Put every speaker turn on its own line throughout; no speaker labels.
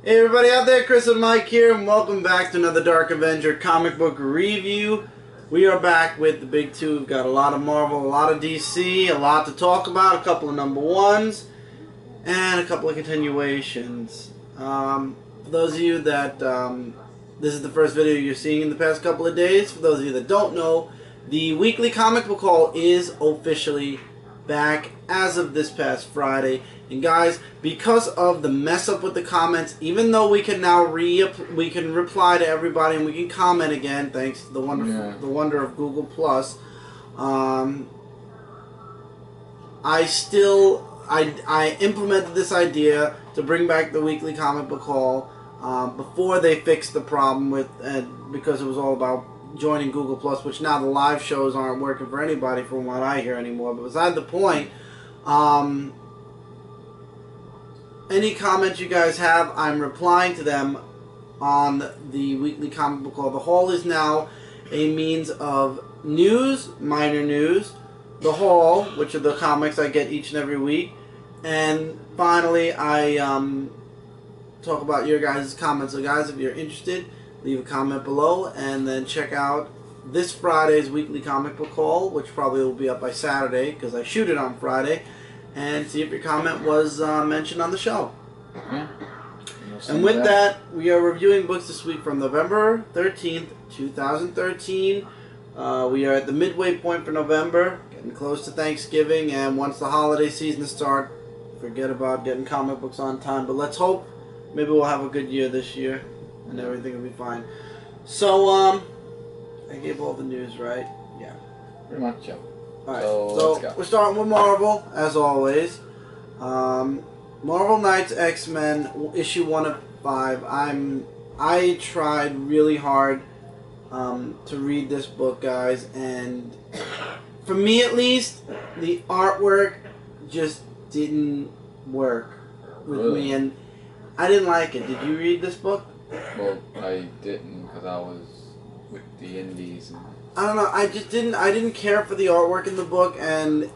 Hey everybody out there, Chris and Mike here, and welcome back to another Dark Avenger Comic Book review. We are back with the big two. We've got a lot of Marvel, a lot of DC, a lot to talk about, a couple of number ones, and a couple of continuations. For those of you that this is the first video you're seeing in the past couple of days, for those of you that don't know, the weekly comic book haul is officially back as of this past Friday. And guys, because of the mess up with the comments, even though we can now we can reply to everybody and we can comment again, thanks to the wonder of Google Plus, I implemented this idea to bring back the weekly comic book haul before they fixed the problem with because it was all about joining Google Plus, which now the live shows aren't working for anybody from what I hear anymore. But beside the point, any comments you guys have, I'm replying to them on the weekly comic book haul. The haul is now a means of news, minor news, the haul, which are the comics I get each and every week, and finally I talk about your guys' comments. So guys, if you're interested, leave a comment below, and then check out this Friday's weekly comic book haul, which probably will be up by Saturday because I shoot it on Friday, and see if your comment was mentioned on the show.
Yeah.
And with that, we are reviewing books this week from November 13th, 2013. We are at the midway point for November, getting close to Thanksgiving, and once the holiday season starts, forget about getting comic books on time. But let's hope maybe we'll have a good year this year, and everything will be fine. So, I gave all the news, right? Yeah.
Pretty much, yeah.
Alright,
So
so
let's go.
we're starting with Marvel, as always. Marvel Knights X-Men, issue 1 of 5. I tried really hard to read this book, guys, and for me at least, the artwork just didn't work with me, and I didn't like it. Did you read this book?
Well, I didn't because I was with the indies. And
I don't know. I didn't care for the artwork in the book, and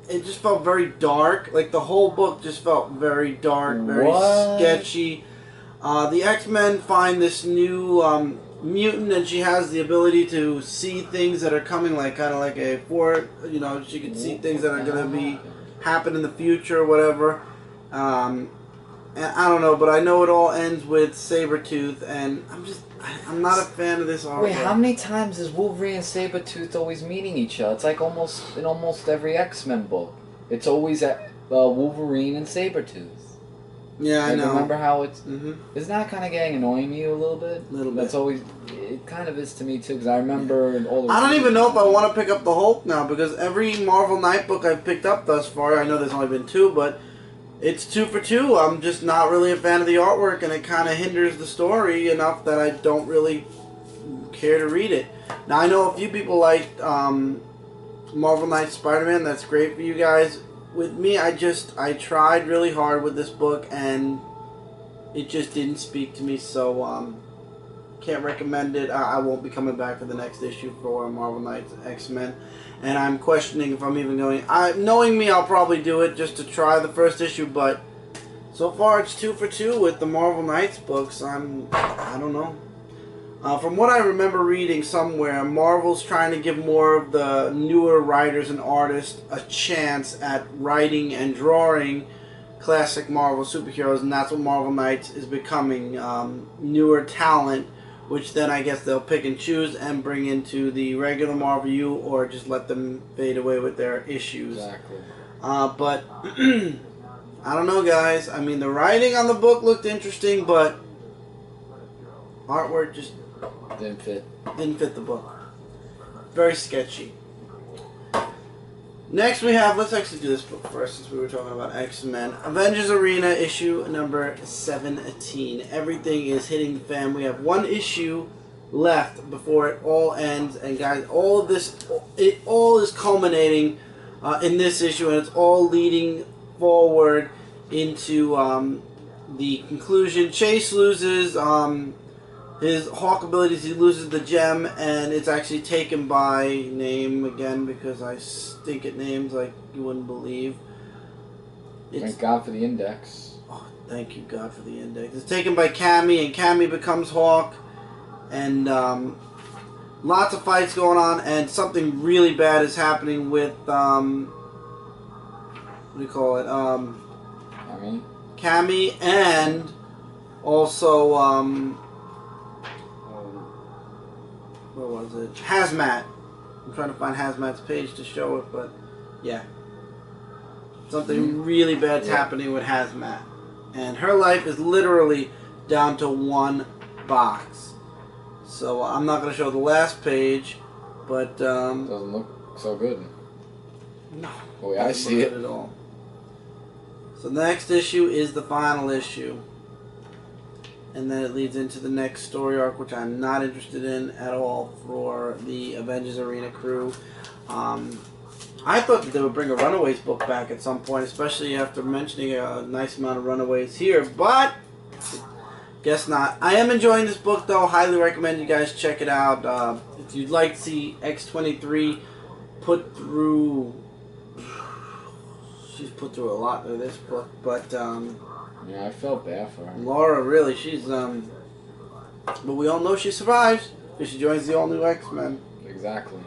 it just felt very dark. Like the whole book just felt very dark, very sketchy. The X-Men find this new mutant, and she has the ability to see things that are coming, like kind of like a she can see things that are going to be happen in the future or whatever. And I don't know, but I know it all ends with Sabretooth, and I'm not a fan of this artwork.
Wait, how many times is Wolverine and Sabretooth always meeting each other? It's like in almost every X-Men book. It's always Wolverine and Sabretooth.
Yeah, I know.
Remember how it's... Isn't that kind of getting annoying you a little bit?
A little bit.
That's always... It kind of is to me, too, because I remember in all the...
I don't even know if I want to pick up the Hulk now, because every Marvel Knight book I've picked up thus far, I know there's only been 2, but it's 2 for 2. I'm just not really a fan of the artwork, and it kind of hinders the story enough that I don't really care to read it. Now, I know a few people liked Marvel Knights Spider-Man. That's great for you guys. With me, I tried really hard with this book, and it just didn't speak to me, so can't recommend it. I won't be coming back for the next issue for Marvel Knights X-Men, and I'm questioning if I'm even going. Knowing me, I'll probably do it just to try the first issue, but so far it's 2 for 2 with the Marvel Knights books. I don't know. From what I remember reading somewhere, Marvel's trying to give more of the newer writers and artists a chance at writing and drawing classic Marvel superheroes, and that's what Marvel Knights is becoming. Newer talent, which then I guess they'll pick and choose and bring into the regular Marvel U, or just let them fade away with their issues.
Exactly.
But I don't know, guys. I mean, the writing on the book looked interesting, but artwork just
Didn't fit.
didn't fit the book. Very sketchy. Next we have, let's actually do this book first since we were talking about X-Men. Avengers Arena issue number 17. Everything is hitting the fan. We have 1 issue left before it all ends. And guys, all of this, it all is culminating in this issue, and it's all leading forward into the conclusion. Chase loses his Hawk abilities. He loses the gem, and it's actually taken by name again, because I stink at names like you wouldn't believe.
Thank God for the index.
Oh, Thank you, God, for the index. It's taken by Cammy, and Cammy becomes Hawk, and lots of fights going on, and something really bad is happening with what do you call it? Cammy, and also what was it? Hazmat. I'm trying to find Hazmat's page to show it, but yeah, something really bad's happening with Hazmat. And her life is literally down to one box. So I'm not going to show the last page, but
doesn't look so good.
No,
the way I see it
at all. So the next issue is the final issue, and then it leads into the next story arc, which I'm not interested in at all for the Avengers Arena crew. I thought that they would bring a Runaways book back at some point, especially after mentioning a nice amount of Runaways here, but guess not. I am enjoying this book, though. Highly recommend you guys check it out. If you'd like to see X-23 put through... She's put through a lot in this book, but...
yeah, I felt bad for her.
Laura, really, she's... But we all know she survives, because she joins the all-new X-Men.
Exactly.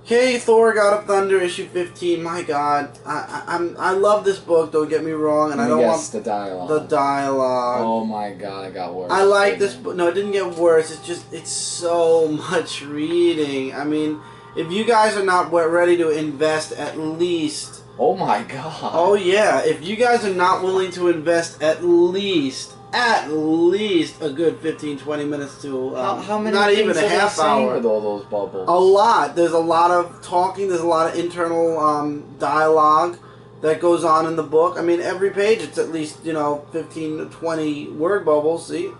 Okay, Thor God of Thunder, issue 15. My God, I love this book. Don't get me wrong, and I don't want
the dialogue.
The dialogue.
Oh my God, it got worse.
I like this book. No, it didn't get worse. It's so much reading. I mean, if you guys are not ready to invest at least.
Oh my God.
Oh yeah, if you guys are not willing to invest at least a good 15-20 minutes to
how many
not even a half hour
with all those bubbles.
A lot. There's a lot of talking. There's a lot of internal dialogue that goes on in the book. I mean, every page it's at least 15 to 20 word bubbles. See,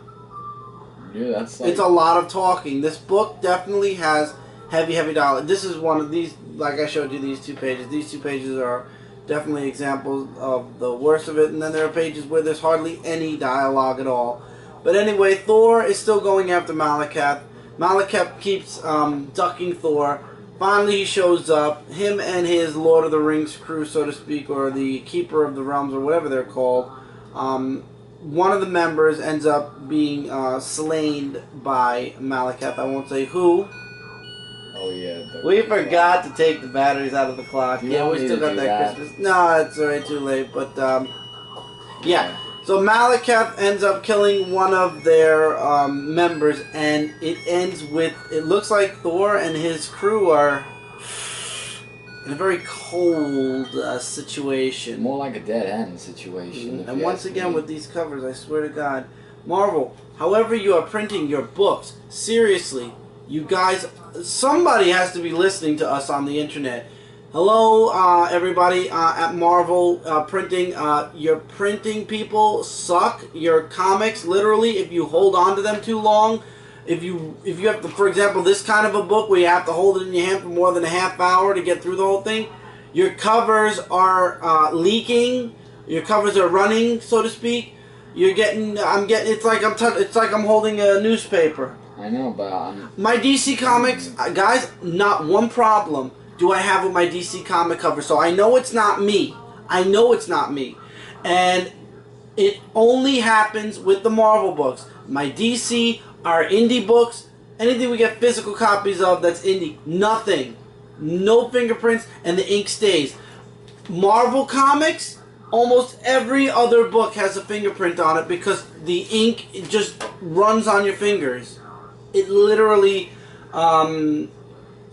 yeah, that's like...
It's a lot of talking. This book definitely has heavy dialogue. This is one of these. Like I showed you, these two pages. These two pages are definitely examples of the worst of it, and then there are pages where there's hardly any dialogue at all. But anyway, Thor is still going after Malekith. Malekith keeps ducking Thor. Finally, he shows up. Him and his Lord of the Rings crew, so to speak, or the Keeper of the Realms, or whatever they're called. One of the members ends up being slain by Malekith. I won't say who.
Oh yeah.
We forgot to take the batteries out of the clock. Yeah, we still got that Christmas. No, it's already too late. But yeah. So Malekith ends up killing one of their members, and it ends with, it looks like Thor and his crew are in a very cold situation.
More like a dead end situation.
And once again, with these covers, I swear to God, Marvel, however you are printing your books, seriously, you guys, somebody has to be listening to us on the internet. Hello, everybody at Marvel Printing. Your printing people suck. Your comics, literally, if you hold on to them too long, if you have to, for example, this kind of a book where you have to hold it in your hand for more than a half hour to get through the whole thing, your covers are leaking. Your covers are running, so to speak. You're getting, it's like I'm holding a newspaper.
I know, but
my DC Comics, guys, not one problem do I have with my DC comic cover. So I know it's not me. I know it's not me. And it only happens with the Marvel books. My DC are indie books. Anything we get physical copies of that's indie. Nothing. No fingerprints, and the ink stays. Marvel Comics, almost every other book has a fingerprint on it because the ink just runs on your fingers. It literally melts.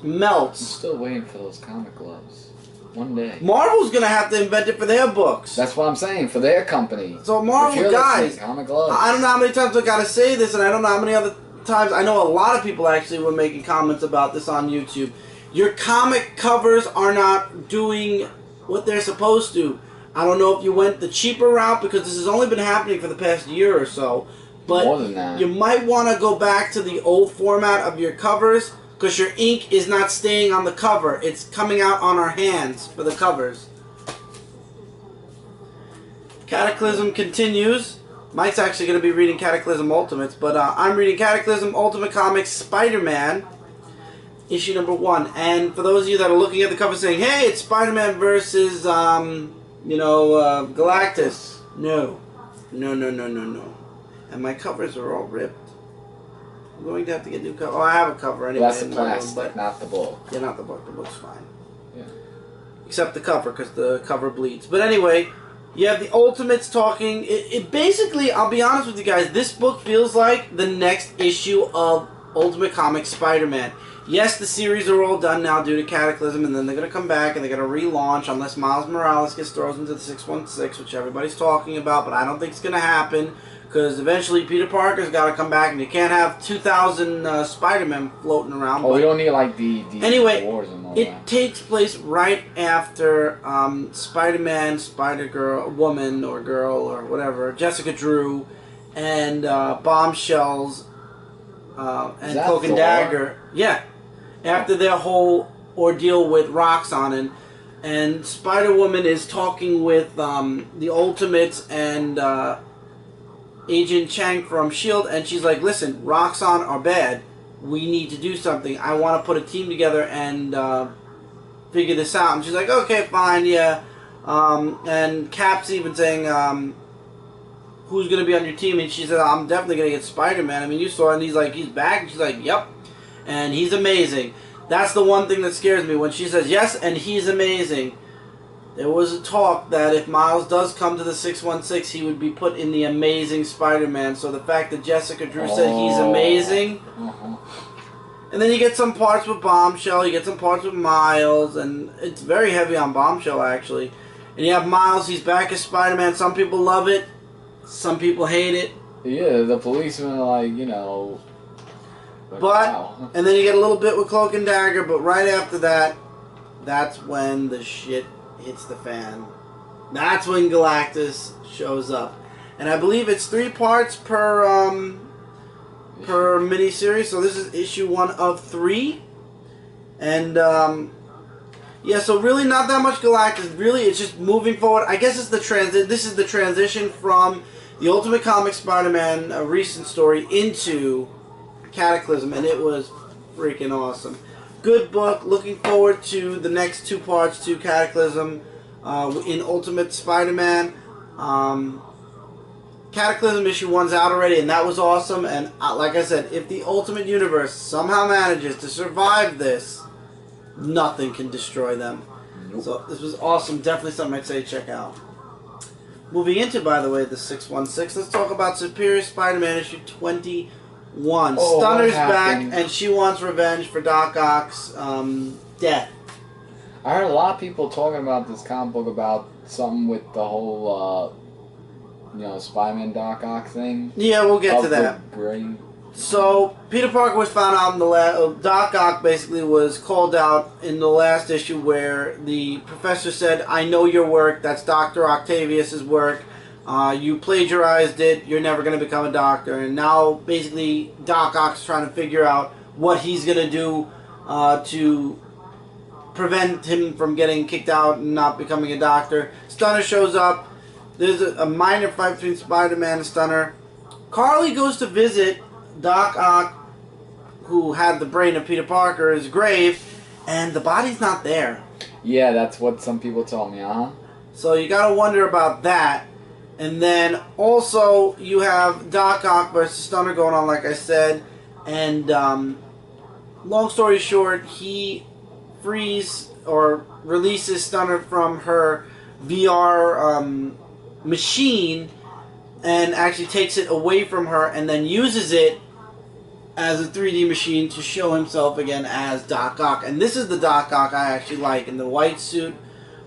I'm still waiting for those comic gloves. One day.
Marvel's gonna have to invent it for their books.
That's what I'm saying, for their company.
So Marvel, guys,
comic gloves.
I don't know how many times I gotta say this, and I don't know how many other times. I know a lot of people actually were making comments about this on YouTube. Your comic covers are not doing what they're supposed to. I don't know if you went the cheaper route, because this has only been happening for the past year or so. But
more than that.
You might want to go back to the old format of your covers, because your ink is not staying on the cover. It's coming out on our hands for the covers. Cataclysm continues. Mike's actually going to be reading Cataclysm Ultimates, but I'm reading Cataclysm Ultimate Comics Spider-Man, issue number 1. And for those of you that are looking at the cover saying, hey, it's Spider-Man versus, Galactus. No. No, no, no, no, no. And my covers are all ripped. I'm going to have to get new cover. Oh, I have a cover anyway.
Well, that's the plastic,
but
not the book.
Yeah, not the book. The book's fine.
Yeah.
Except the cover, because the cover bleeds. But anyway, you have the Ultimates talking. It basically, I'll be honest with you guys, this book feels like the next issue of Ultimate Comics Spider-Man. Yes, the series are all done now due to Cataclysm, and then they're going to come back and they're going to relaunch unless Miles Morales gets thrown into the 616, which everybody's talking about, but I don't think it's going to happen. Because eventually Peter Parker's got to come back, and you can't have 2,000 Spider-Men floating around.
Oh, we don't need like the
anyway,
wars and all
it
that.
takes place right after Spider-Man, Spider-Girl, woman or girl or whatever, Jessica Drew, and Bombshells, and Cloak and
Thor?
Dagger. Yeah, after their whole ordeal with Roxxon, and Spider-Woman is talking with the Ultimates and Agent Chang from S.H.I.E.L.D., and she's like, listen, Roxxon are bad. We need to do something. I want to put a team together and figure this out. And she's like, okay, fine, yeah. And Cap's even saying, who's going to be on your team? And she said, I'm definitely going to get Spider-Man. I mean, you saw it, and he's like, he's back? And she's like, yep. And he's amazing. That's the one thing that scares me. When she says, yes, and he's amazing. There was a talk that if Miles does come to the 616, he would be put in the Amazing Spider-Man. So the fact that Jessica Drew said he's amazing. And then you get some parts with Bombshell, you get some parts with Miles, and it's very heavy on Bombshell, actually. And you have Miles, he's back as Spider-Man. Some people love it, some people hate it.
Yeah, the policemen are like, you know... Like,
but,
wow.
And then you get a little bit with Cloak and Dagger, but right after that, that's when the shit hits the fan. That's when Galactus shows up. And I believe it's 3 parts per miniseries, so this is issue 1 of 3. And yeah, so really not that much Galactus. Really, it's just moving forward. I guess it's the this is the transition from the Ultimate Comics Spider-Man, a recent story, into Cataclysm, and it was freaking awesome. Good book. Looking forward to the next 2 parts to Cataclysm in Ultimate Spider-Man. Cataclysm issue 1's out already, and that was awesome. And like I said, if the Ultimate Universe somehow manages to survive this, nothing can destroy them. Nope. So this was awesome. Definitely something I'd say check out. Moving into, by the way, the 616, let's talk about Superior Spider-Man issue 21. Stunner's back, and she wants revenge for Doc Ock's death.
I heard a lot of people talking about this comic book about something with the whole, you know, Spider-Man Doc Ock thing.
Yeah, we'll get to that.
Brain.
So, Peter Parker was found out in the last... Doc Ock basically was called out in the last issue where the professor said, I know your work, that's Dr. Octavius's work. You plagiarized it, you're never going to become a doctor. And now, basically, Doc Ock's trying to figure out what he's going to do to prevent him from getting kicked out and not becoming a doctor. Stunner shows up. There's a minor fight between Spider-Man and Stunner. Carly goes to visit Doc Ock, who had the brain of Peter Parker's grave, and the body's not there.
Yeah, that's what some people told me,
So you gotta wonder about that. And then also you have Doc Ock versus Stunner going on, like I said. And long story short, he frees or releases Stunner from her VR machine and actually takes it away from her and then uses it as a 3D machine to show himself again as Doc Ock. And this is the Doc Ock I actually like, in the white suit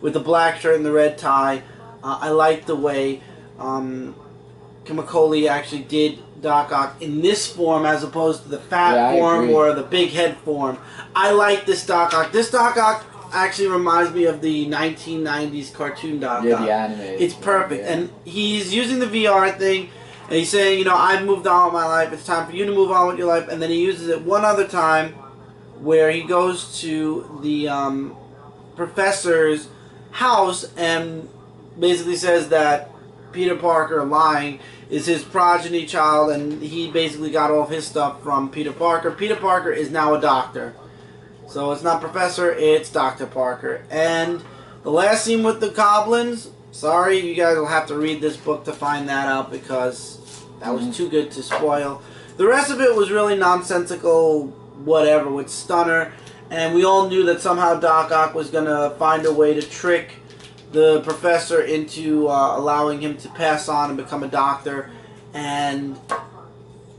with the black shirt and the red tie. I like the way Kamikoli actually did Doc Ock in this form as opposed to the fat form or the big head form. I like this Doc Ock. This Doc Ock actually reminds me of the 1990s cartoon Doc Ock.
Yeah, the animated.
It's perfect. And he's using the VR thing, and he's saying, you know, I've moved on with my life. It's time for you to move on with your life. And then he uses it one other time where he goes to the professor's house and basically says that Peter Parker, lying, is his progeny child, and he basically got all of his stuff from Peter Parker. Peter Parker is now a doctor. So it's not Professor, it's Dr. Parker. And the last scene with the goblins, Sorry, you guys will have to read this book to find that out because that was too good to spoil. The rest of it was really nonsensical, whatever, with Stunner. And we all knew that somehow Doc Ock was going to find a way to trick the professor into allowing him to pass on and become a doctor. And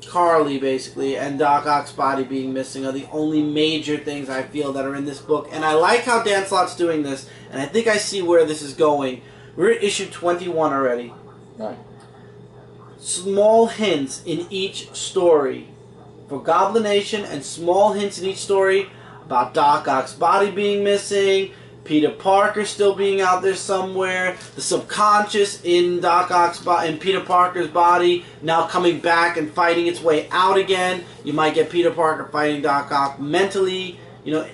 Carly, basically, and Doc Ock's body being missing are the only major things I feel that are in this book. And I like how Dan Slott's doing this, and I think I see where this is going. We're at issue 21 already.
Right.
Small hints in each story for Goblin Nation, and small hints in each story about Doc Ock's body being missing, Peter Parker still being out there somewhere, the subconscious in Doc Ock's in Peter Parker's body now coming back and fighting its way out again. You might get Peter Parker fighting Doc Ock mentally. You know,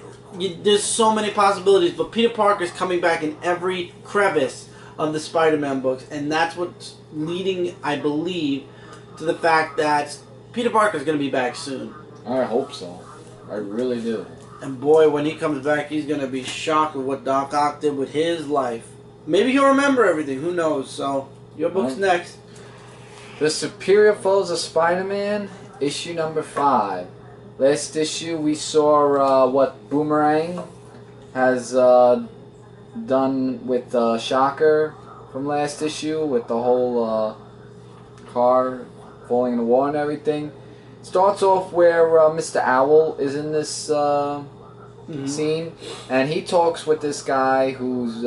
there's so many possibilities, but Peter Parker's coming back in every crevice of the Spider-Man books, and that's what's leading, I believe, to the fact that Peter Parker's going to be back soon.
I hope so. I really do.
And boy, when he comes back, he's going to be shocked with what Doc Ock did with his life. Maybe he'll remember everything. Who knows? So, your book's next.
The Superior Foes of Spider-Man, issue number 5. Last issue, we saw what Boomerang has done with Shocker from last issue, with the whole car falling in the water and everything. Starts off where Mr. Owl is in this scene, and he talks with this guy who's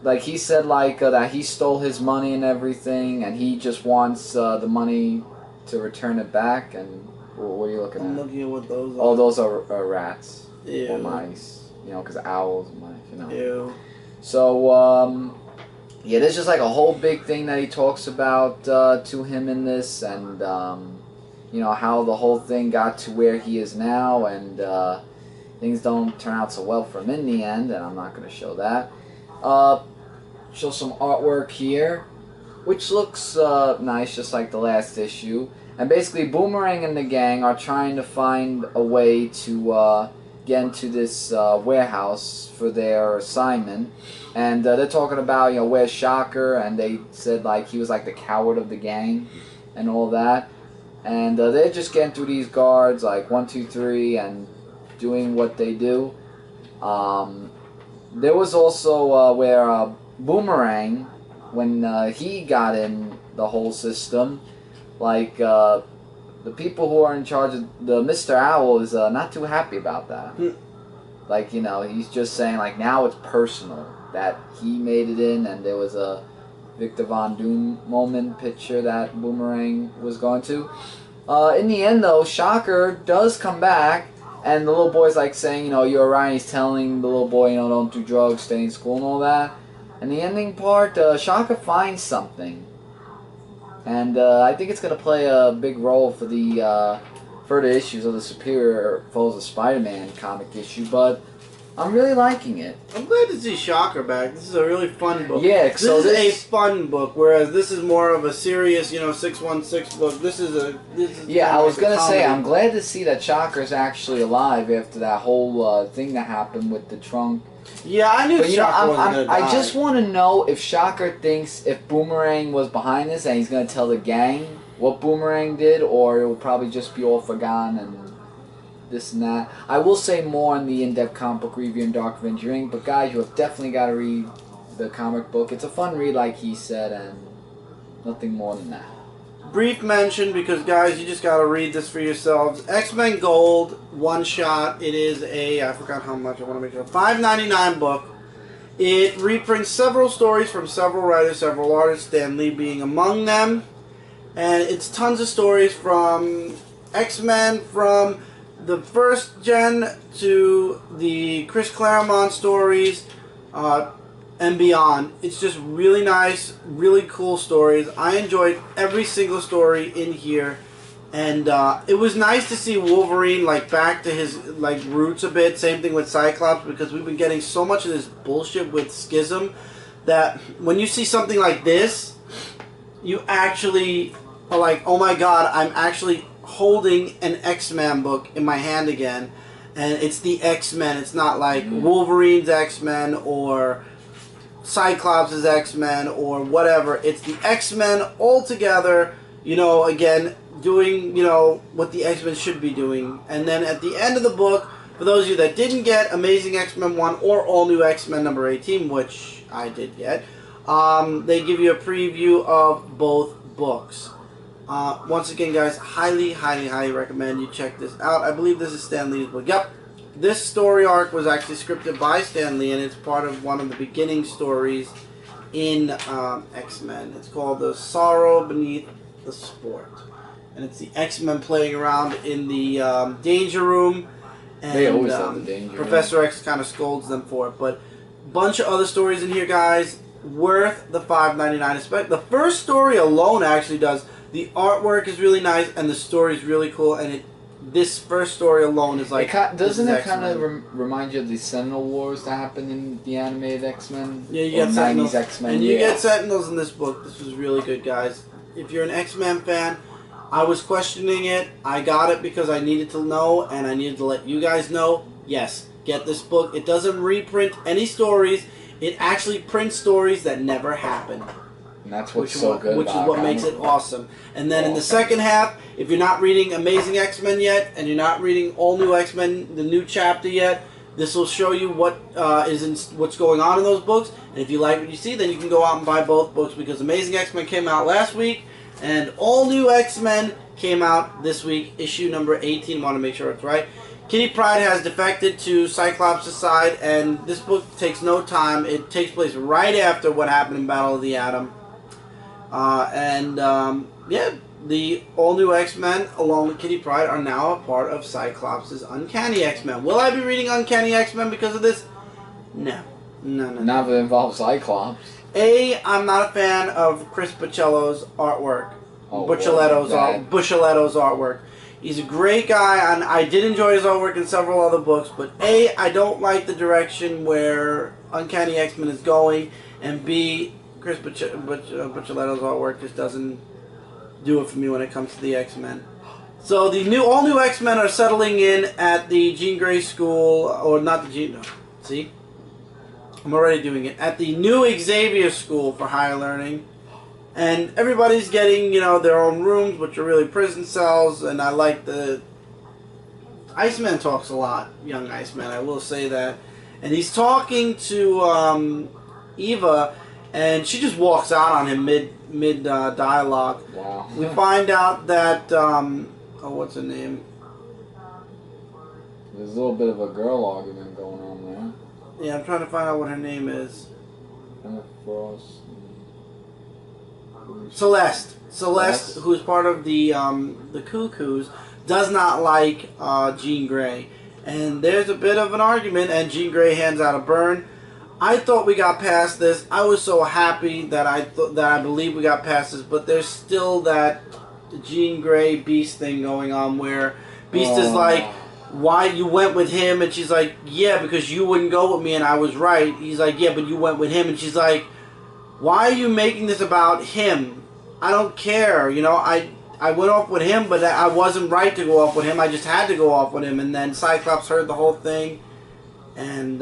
like, he said that he stole his money and everything, and he just wants the money to return it back. And what are you looking at?
I'm looking at what those are.
Oh, those are rats.
Ew.
Or mice. You know, because owls and mice, you know.
Ew.
So, yeah, there's just like a whole big thing that he talks about to him in this, and you know, how the whole thing got to where he is now, and things don't turn out so well for him in the end, and I'm not going to show that. Show some artwork here, which looks nice, just like the last issue. And basically, Boomerang and the gang are trying to find a way to get into this warehouse for their assignment. And they're talking about, you know, where's Shocker, and they said, like, he was like the coward of the gang and all that. And they're just getting through these guards, like 1, 2, 3, and doing what they do. There was also where Boomerang, when he got in the whole system, like the people who are in charge of the Mr. Owl is not too happy about that. Like, you know, he's just saying, like, now it's personal that he made it in, and there was a Victor Von Doom moment picture that Boomerang was going to. In the end, though, Shocker does come back, and the little boy's like saying, you know, you're right. He's telling the little boy, you know, don't do drugs, stay in school and all that. And the ending part, Shocker finds something. And I think it's going to play a big role for the further issues of the Superior Foes of Spider-Man comic issue, but I'm really liking it.
I'm glad to see Shocker back. This is a really fun book.
Yeah,
this is a fun book, whereas this is more of a serious, you know, 616 book. This is
yeah, I was gonna say, I'm glad to see that Shocker's actually alive after that whole thing that happened with the trunk.
Yeah, I knew
but,
Shocker wasn't gonna die.
I just want to know if Shocker thinks if Boomerang was behind this and he's gonna tell the gang what Boomerang did, or it will probably just be all forgotten and this and that. I will say more in the in-depth comic book review in Dark Avenger Comic Book, but guys, you have definitely got to read the comic book. It's a fun read, like he said, and nothing more than that.
Brief mention, because guys, you just got to read this for yourselves. X-Men Gold, one shot. It is a, I forgot how much, I want to make sure, $5.99 book. It reprints several stories from several writers, several artists, Stan Lee being among them. And it's tons of stories from X-Men, from the first gen to the Chris Claremont stories and beyond. It's just really nice, really cool stories. I enjoyed every single story in here, and it was nice to see Wolverine like back to his like roots a bit. Same thing with Cyclops, because we've been getting so much of this bullshit with Schism that when you see something like this, you actually are like, oh my god, I'm actually holding an X-Men book in my hand again, and it's the X-Men. It's not like Wolverine's X-Men or Cyclops' X-Men or whatever. It's the X-Men all together, you know, again, doing, you know, what the X-Men should be doing. And then at the end of the book, for those of you that didn't get Amazing X-Men 1 or All New X-Men number 18, which I did get, they give you a preview of both books. Once again, guys, highly, highly, highly recommend you check this out. I believe this is Stan Lee's book. Yep. This story arc was actually scripted by Stan Lee, and it's part of one of the beginning stories in X-Men. It's called The Sorrow Beneath the Sport. And it's the X-Men playing around in the Danger Room. And,
they always have the Danger Room.
Professor X kind of scolds them for it. But bunch of other stories in here, guys. Worth the $5.99. The first story alone actually does. The artwork is really nice, and the story is really cool, and this first story alone is like...
Doesn't it kind of remind you of the Sentinel Wars that happened in the animated X-Men?
Yeah, you get Sentinels.
90s X-Men,
and you get Sentinels in this book. This was really good, guys. If you're an X-Men fan, I was questioning it. I got it because I needed to know, and I needed to let you guys know. Yes, get this book. It doesn't reprint any stories. It actually prints stories that never happened.
And that's what's so good
which
about
is what makes it awesome. And then in the second half, if you're not reading Amazing X-Men yet, and you're not reading All New X-Men, the new chapter yet, this will show you what's going on in those books. And if you like what you see, then you can go out and buy both books, because Amazing X-Men came out last week, and All New X-Men came out this week, issue number 18. Want to make sure it's right. Kitty Pryde has defected to Cyclops' side, and this book takes no time. It takes place right after what happened in Battle of the Atom. Yeah, the all-new X-Men, along with Kitty Pryde, are now a part of Cyclops' Uncanny X-Men. Will I be reading Uncanny X-Men because of this? No.
Not if it involves Cyclops.
I'm not a fan of Chris Bocciollo's artwork. Buscioletto's artwork. He's a great guy, and I did enjoy his artwork in several other books, but A, I don't like the direction where Uncanny X-Men is going, and B, Chris Bocciolletto's artwork just doesn't do it for me when it comes to the X-Men. So the all new X-Men are settling in at the Jean Grey School, or not the Jean... No, see? I'm already doing it. At the new Xavier School for Higher Learning. And everybody's getting, you know, their own rooms, which are really prison cells, and I like the... Iceman talks a lot, young Iceman, I will say that. And he's talking to Eva, and she just walks out on him mid dialogue.
Wow.
We find out that what's her name?
There's a little bit of a girl argument going on there.
Yeah, I'm trying to find out what her name is. Celeste, who's part of the Cuckoos, does not like Jean Grey, and there's a bit of an argument, and Jean Grey hands out a burn. I thought we got past this. I was so happy that I believe we got past this, but there's still that Jean Grey Beast thing going on where Beast is like, why you went with him? And she's like, yeah, because you wouldn't go with me and I was right. He's like, yeah, but you went with him. And she's like, why are you making this about him? I don't care. You know, I went off with him, but I wasn't right to go off with him. I just had to go off with him. And then Cyclops heard the whole thing, and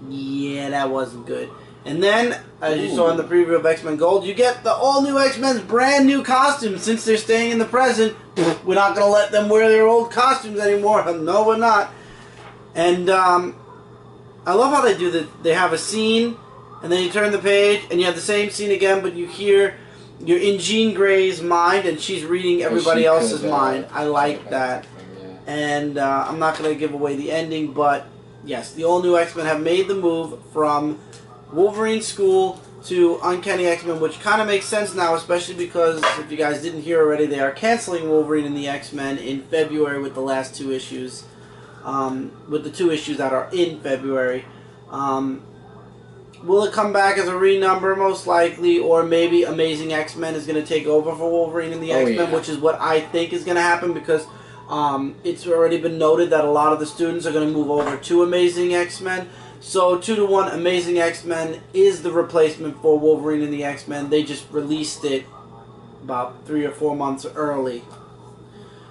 yeah, that wasn't good. And then, as you saw in the preview of X-Men Gold, you get the all-new X-Men's brand new costumes. Since they're staying in the present, we're not going to let them wear their old costumes anymore. No, we're not. And I love how they do that. They have a scene, and then you turn the page, and you have the same scene again, but you're in Jean Grey's mind, and she's reading everybody else's mind. I like that. And I'm not going to give away the ending, but yes, the all-new X-Men have made the move from Wolverine School to Uncanny X-Men, which kind of makes sense now, especially because, if you guys didn't hear already, they are canceling Wolverine and the X-Men in February with the last two issues, with the two issues that are in February. Will it come back as a renumber? Most likely, or maybe Amazing X-Men is going to take over for Wolverine and the X-Men, which is what I think is going to happen, because it's already been noted that a lot of the students are going to move over to Amazing X-Men. So 2-to-1, Amazing X-Men is the replacement for Wolverine and the X-Men. They just released it about 3 or 4 months early.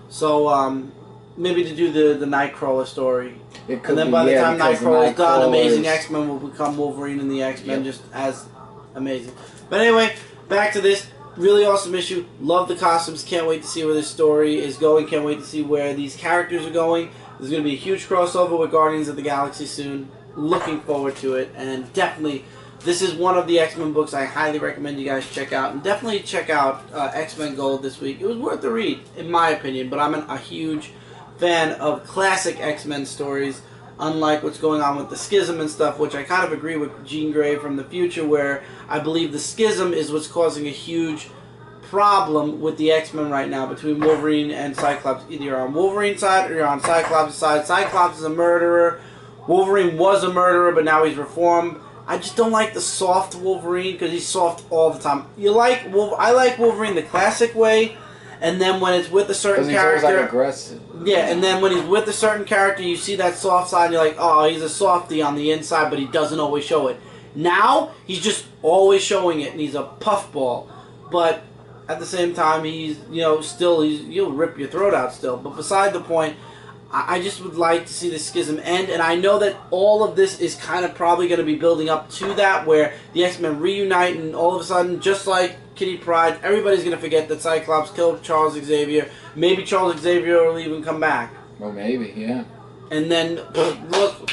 So maybe to do the Nightcrawler story.
It could
And then
be,
by the time
because
Nightcrawler is done, Amazing
is-
X-Men will become Wolverine and the X-Men
Yep.
just as amazing. But anyway, back to this. Really awesome issue. Love the costumes. Can't wait to see where this story is going. Can't wait to see where these characters are going. There's going to be a huge crossover with Guardians of the Galaxy soon. Looking forward to it. And definitely, this is one of the X-Men books I highly recommend you guys check out. And definitely check out X-Men Gold this week. It was worth the read, in my opinion. But I'm a huge fan of classic X-Men stories. Unlike what's going on with the Schism and stuff, which I kind of agree with Jean Grey from the future, where I believe the Schism is what's causing a huge problem with the X-Men right now between Wolverine and Cyclops. Either you're on Wolverine's side or you're on Cyclops' side. Cyclops is a murderer. Wolverine was a murderer, but now he's reformed. I just don't like the soft Wolverine because he's soft all the time. I like Wolverine the classic way, and then when it's with a certain character,
he's always like aggressive.
yeah, and then when he's with a certain character, you see that soft side, and you're like, oh, he's a softie on the inside, but he doesn't always show it. Now, he's just always showing it, and he's a puffball. But at the same time, he'll rip your throat out still. But beside the point, I just would like to see the Schism end, and I know that all of this is kind of probably going to be building up to that, where the X-Men reunite, and all of a sudden, just like Kitty Pryde, everybody's going to forget that Cyclops killed Charles Xavier. Maybe Charles Xavier will even come back.
Well, maybe, yeah.
And then, look,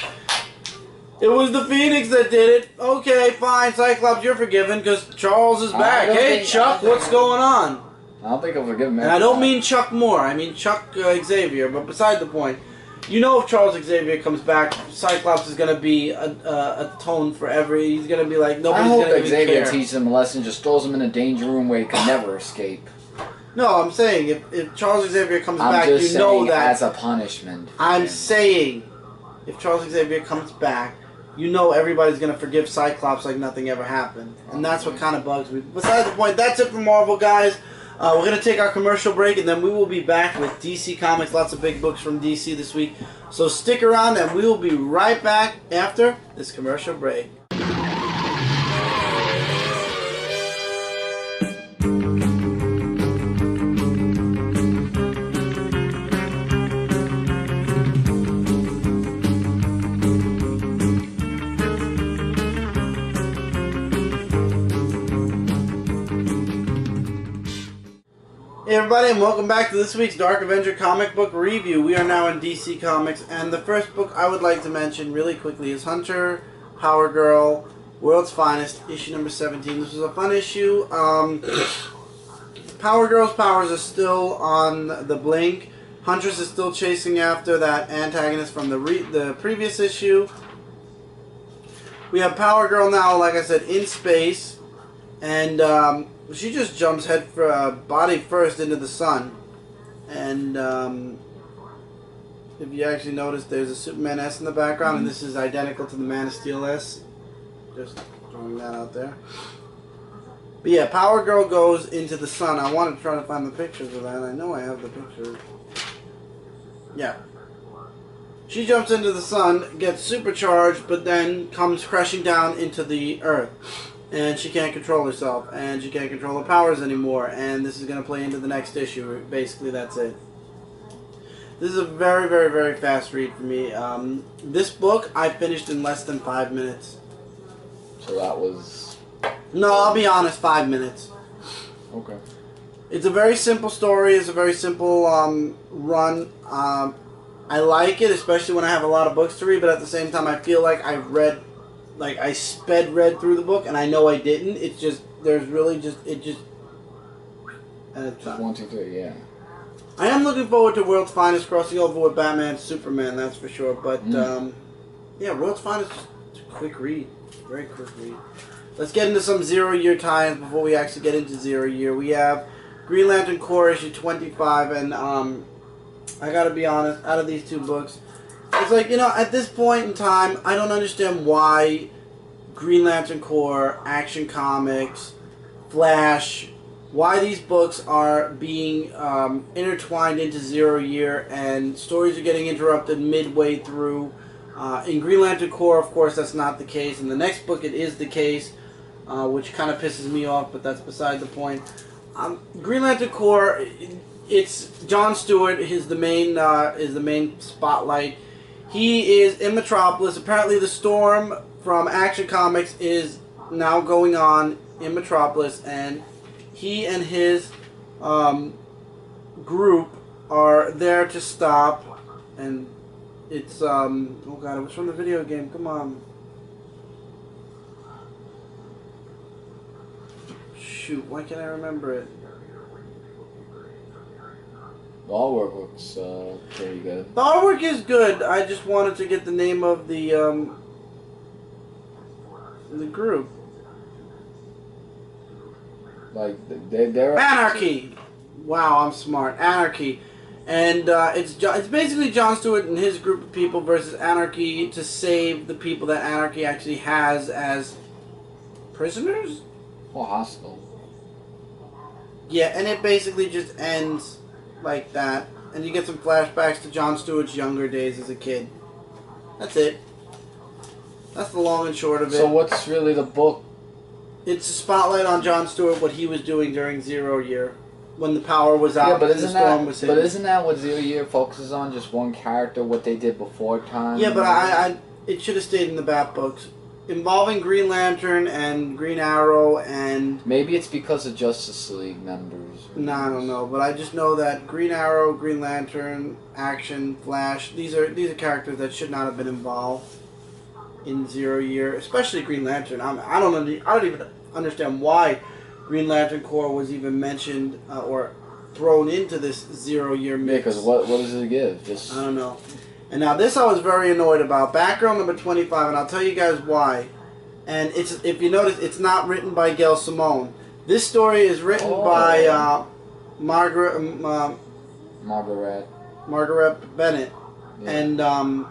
it was the Phoenix that did it. Okay, fine, Cyclops, you're forgiven because Charles is back. Hey, Chuck, what's going on?
I don't think I'll forgive him.
And I don't mean Chuck Moore. I mean Chuck Xavier. But beside the point, you know if Charles Xavier comes back, Cyclops is going to be atoned forever. He's going to be like, nobody's going to even care.
Xavier teaches him a lesson, just throws him in a danger room where he can never escape.
No, I'm saying if Charles Xavier comes back,
I'm just
you know
saying
that.
as a punishment.
I'm saying if Charles Xavier comes back, you know everybody's going to forgive Cyclops like nothing ever happened. And that's what kind of bugs me. Besides the point, that's it for Marvel, guys. We're going to take our commercial break, and then we will be back with DC Comics. Lots of big books from DC this week. So stick around, and we will be right back after this commercial break. Hey everybody, and welcome back to this week's Dark Avenger Comic Book Review. We are now in DC Comics, and the first book I would like to mention really quickly is Hunter, Power Girl, World's Finest, issue number 17. This was a fun issue. Power Girl's powers are still on the blink. Huntress is still chasing after that antagonist from the previous issue. We have Power Girl now, like I said, in space, and she just jumps body first into the sun. And if you actually notice, there's a Superman S in the background, and this is identical to the Man of Steel S. Just throwing that out there. But yeah, Power Girl goes into the sun. I want to try to find the pictures of that. I know I have the pictures. Yeah. She jumps into the sun, gets supercharged, but then comes crashing down into the earth. And she can't control herself, and she can't control her powers anymore, and this is going to play into the next issue. Basically, that's it. This is a very, very, very fast read for me. This book I finished in less than 5 minutes.
So that was...
No, I'll be honest, 5 minutes.
Okay.
It's a very simple story. It's a very simple run. I like it, especially when I have a lot of books to read, but at the same time I feel like I read through the book, and I know I didn't. It's just, and it's
Just 1, 2, 3, yeah.
I am looking forward to World's Finest crossing over with Batman, Superman, that's for sure. But, yeah, World's Finest is a quick read. Very quick read. Let's get into some Zero-Year tie-ins before we actually get into Zero-Year. We have Green Lantern Corps issue 25, and I gotta be honest, out of these two books, it's like, at this point in time, I don't understand why Green Lantern Corps, Action Comics, Flash, why these books are being intertwined into Zero Year, and stories are getting interrupted midway through. In Green Lantern Corps, of course, that's not the case. In the next book, it is the case, which kind of pisses me off, but that's beside the point. Green Lantern Corps, it's John Stewart is the main spotlight. He is in Metropolis. Apparently the storm from Action Comics is now going on in Metropolis, and he and his group are there to stop. And it's oh god, it was from the video game. Come on. Shoot, why can't I remember it?
The artwork looks pretty good.
The artwork is good. I just wanted to get the name of the group.
Like they're
Anarchy. Wow, I'm smart. Anarchy, and it's basically Jon Stewart and his group of people versus Anarchy to save the people that Anarchy actually has as prisoners.
or hostile.
Yeah, and it basically just ends like that, and you get some flashbacks to Jon Stewart's younger days as a kid. That's it. That's the long and short of it.
So what's really the book?
It's a spotlight on Jon Stewart, what he was doing during Zero Year, when the power was out.
Yeah, but
and the storm was hitting.
But isn't that what Zero Year focuses on? Just one character, what they did before time.
Yeah, but I it should have stayed in the Bat books, involving Green Lantern and Green Arrow and.
Maybe it's because of Justice League members.
No, I don't know, but I just know that Green Arrow, Green Lantern, Action, Flash. These are characters that should not have been involved in Zero Year, especially Green Lantern. I don't even understand why Green Lantern Corps was even mentioned or thrown into this Zero Year mix.
Yeah, because what does it give? Just
I don't know. And now this I was very annoyed about. Batgirl number 25, and I'll tell you guys why. And it's, if you notice, it's not written by Gail Simone. This story is written by Margaret Bennett.
Yeah.
And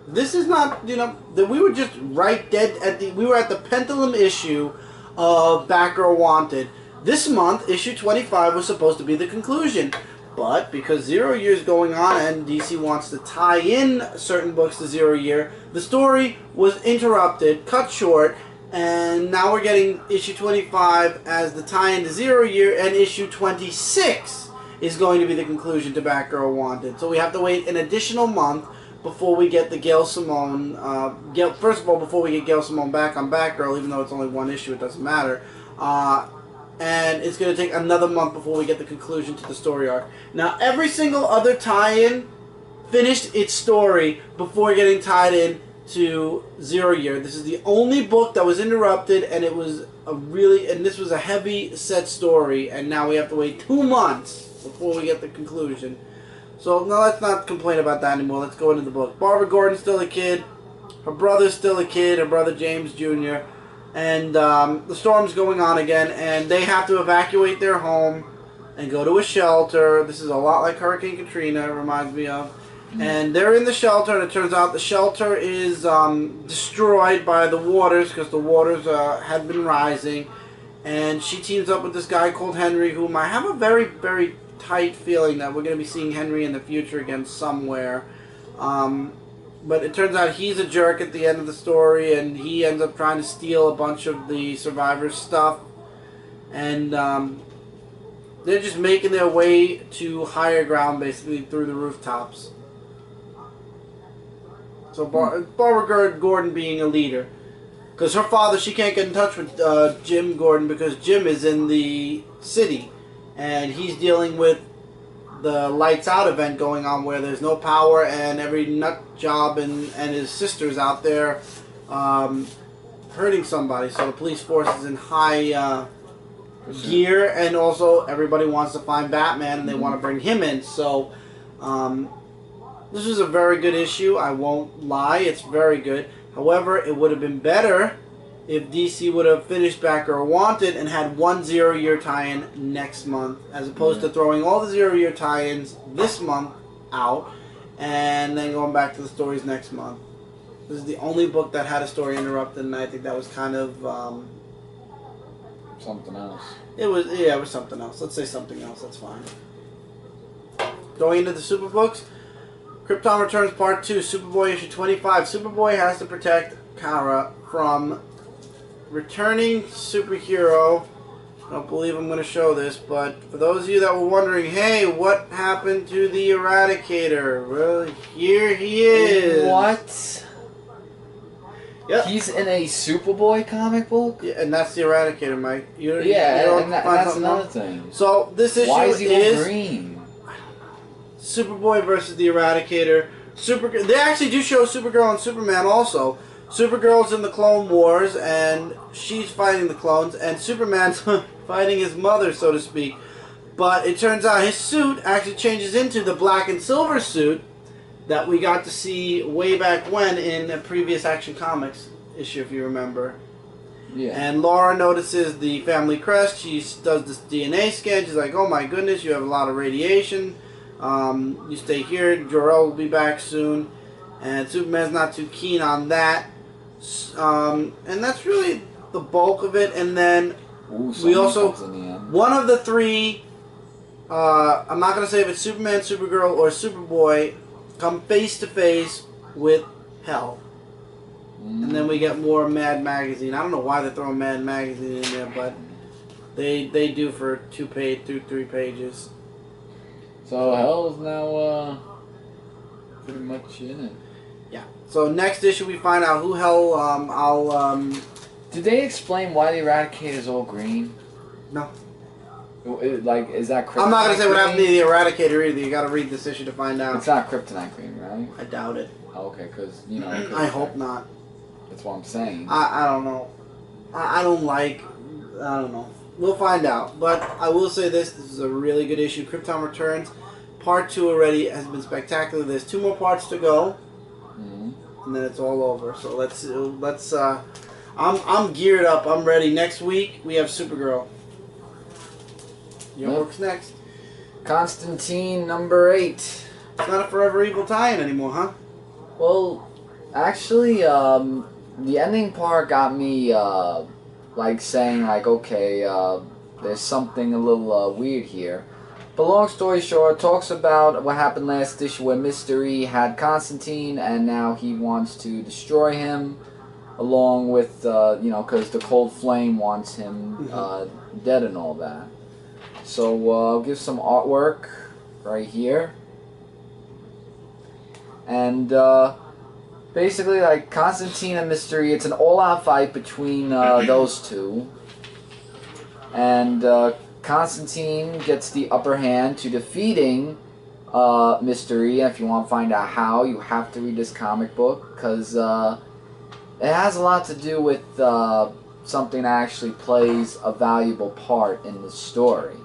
this is not, that we were just right dead at we were at the pendulum issue of Batgirl Wanted. This month, issue 25 was supposed to be the conclusion. But because Zero Year is going on and DC wants to tie in certain books to Zero Year, the story was interrupted, cut short, and now we're getting issue 25 as the tie-in to Zero Year, and issue 26 is going to be the conclusion to Batgirl Wanted. So we have to wait an additional month before we get the Gail Simone, first of all, before we get Gail Simone back on Batgirl, even though it's only one issue, it doesn't matter. And it's going to take another month before we get the conclusion to the story arc. Now, every single other tie-in finished its story before getting tied in to Zero Year. This is the only book that was interrupted, and it was this was a heavy set story, and now we have to wait 2 months before we get the conclusion. So, no, let's not complain about that anymore. Let's go into the book. Barbara Gordon's still a kid. Her brother's still a kid, her brother James Jr., and the storm's going on again, and they have to evacuate their home and go to a shelter. This is a lot like Hurricane Katrina, it reminds me of. And they're in the shelter, and it turns out the shelter is destroyed by the waters, because the waters had been rising. And she teams up with this guy called Henry, whom I have a very, very tight feeling that we're going to be seeing Henry in the future again somewhere. But it turns out he's a jerk at the end of the story, and he ends up trying to steal a bunch of the survivors' stuff. And they're just making their way to higher ground, basically, through the rooftops. So Barbara Gordon being a leader. Because her father, she can't get in touch with Jim Gordon because Jim is in the city. And he's dealing with the Lights Out event going on where there's no power and every nut job and his sister's out there hurting somebody. So the police force is in high gear, and also everybody wants to find Batman and they want to bring him in. So this is a very good issue. I won't lie, it's very good. However, it would have been better if DC would have finished Batgirl Wanted and had one Zero Year tie-in next month, as opposed to throwing all the Zero Year tie-ins this month out and then going back to the stories next month. This is the only book that had a story interrupted, and I think that was kind of
something else.
It was something else. Let's say something else. That's fine. Going into the super books, Krypton Returns Part 2, Superboy issue 25. Superboy has to protect Kara from returning superhero Don't believe I'm going to show this, but for those of you that were wondering, hey, what happened to the Eradicator? Well, here he is.
What?
Yep.
He's in a Superboy comic book?
Yeah, and that's the Eradicator, Mike.
And that's another thing.
So this issue
Why is he all green?
Superboy versus the Eradicator. They actually do show Supergirl and Superman also. Supergirl's in the Clone Wars, and she's fighting the clones, and Superman's fighting his mother, so to speak. But it turns out his suit actually changes into the black and silver suit that we got to see way back when in a previous Action Comics issue, if you remember.
Yeah.
And Laura notices the family crest. She does this DNA scan. She's like, oh my goodness, you have a lot of radiation. You stay here. Jor-El will be back soon. And Superman's not too keen on that. And that's really the bulk of it. And then we also, one of the three, I'm not going to say if it's Superman, Supergirl, or Superboy, come face to face with Hell. And then we get more Mad Magazine. I don't know why they're throwing Mad Magazine in there, but they do for 2 through 3 pages.
So Hell's now pretty much in it.
Yeah. So next issue we find out who Hell.
Did they explain why the Eradicator's all green?
No.
Like, is that kryptonite?
I'm not gonna say what happened to the Eradicator either. You got to read this issue to find out.
It's not kryptonite green, right?
I doubt it.
Oh, okay, because
I hope not.
That's what I'm saying.
I don't know. I don't know. We'll find out. But I will say this is a really good issue. Krypton Returns. Part 2 already has been spectacular. There's 2 more parts to go. And then it's all over. So let's I'm geared up. I'm ready. Next week we have Supergirl. Your work's next.
Constantine number 8.
It's not a Forever Evil tie-in anymore, huh?
Well, actually, the ending part got me, like, saying, like, okay, there's something a little weird here. But long story short, talks about what happened last issue where Mystery had Constantine, and now he wants to destroy him, along with, because the Cold Flame wants him dead and all that. So I'll give some artwork right here. And basically, like, Constantine and Mystery, it's an all-out fight between those two. And Constantine gets the upper hand to defeating Mystery. If you want to find out how, you have to read this comic book, because it has a lot to do with something that actually plays a valuable part in the story.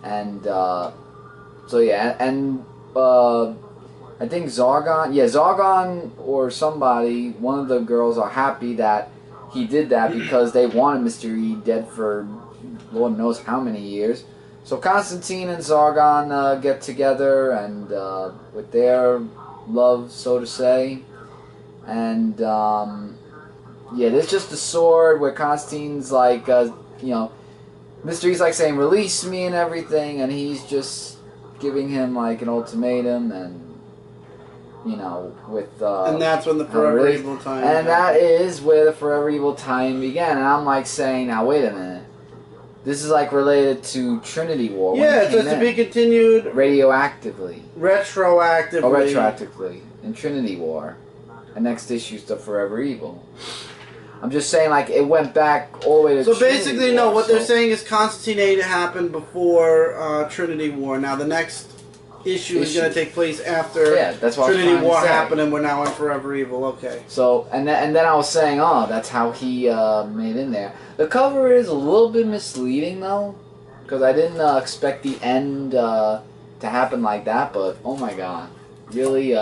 And so yeah, and I think Zargon or somebody, one of the girls, are happy that he did that because they wanted Mystery dead for Lord knows how many years. So Constantine and Zargon get together and with their love, so to say. And yeah, there's just a sword where Constantine's like, Mystery's like saying, release me and everything, and he's just giving him like an ultimatum, and with
and that's when the Forever Evil tie-in.
And that is where the Forever Evil tie-in began. And I'm like saying, now wait a minute, this is like related to Trinity War.
Yeah, it's just to be continued
retroactively
retroactively
in Trinity War. And next issue's the Forever Evil. I'm just saying, like, it went back all the way to
So
Trinity
basically,
War,
no, what they're saying is Constantine 8 happened before Trinity War. Now, the next issue is going to take place after
that's what
Trinity War happened, and we're now in Forever Evil. Okay.
So, and then I was saying, oh, that's how he made in there. The cover is a little bit misleading, though, because I didn't expect the end to happen like that, but, oh my god. Really